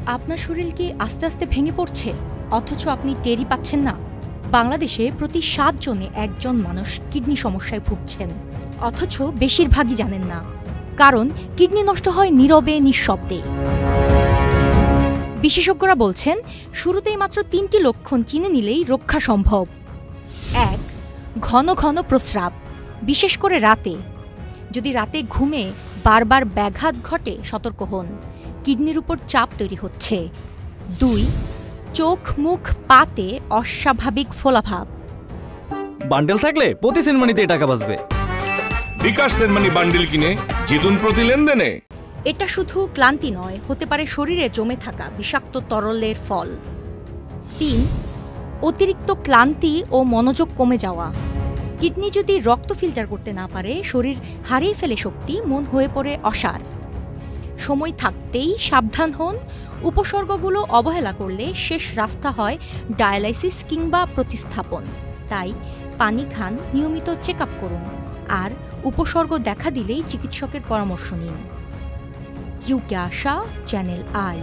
আপনার শরীর কি আস্তে আস্তে ভেঙে পড়ছে অথচ আপনি টেরই পাচ্ছেন না? বাংলাদেশে প্রতি ৭ জনে একজন মানুষ কিডনি সমস্যায় ভুগছেন, অথচ বেশিরভাগই জানেন না। কারণ কিডনি নষ্ট হয় নীরবে, নিঃশব্দে। বিশেষজ্ঞরা বলছেন শুরুতেই মাত্র ৩টি লক্ষণ চিনে নিলেই রক্ষা সম্ভব। ১. ঘন ঘন প্রস্রাব, বিশেষ করে রাতে। যদি রাতে ঘুমে বারবার ব্যাঘাত ঘটে, সতর্ক হন, কিডনির উপর চাপ তৈরি হচ্ছে। ২. চোখ মুখ পাতে অস্বাভাবিক ফোলাভাব। বান্ডেল থাকলে প্রতি সেনমানিতে টাকা বাঁচবে। বিকাশ সেনমানি বান্ডেল কিনে জিতুন প্রতি লেনদেনে। এটা শুধু ক্লান্তি নয়, হতে পারে শরীরে জমে থাকা বিষাক্ত তরলের ফল। ৩. অতিরিক্ত ক্লান্তি ও মনোযোগ কমে যাওয়া। কিডনি যদি রক্ত ফিল্টার করতে না পারে, শরীর হারিয়ে ফেলে শক্তি, মন হয়ে পড়ে অসাড়। সময় থাকতেই সাবধান হন। উপসর্গগুলো অবহেলা করলে শেষ রাস্তা হয় ডায়ালাইসিস কিংবা প্রতিস্থাপন। তাই পানি খান, নিয়মিত চেক আপ করুন, আর উপসর্গ দেখা দিলেই চিকিৎসকের পরামর্শ নিন। UK Asha, channel I.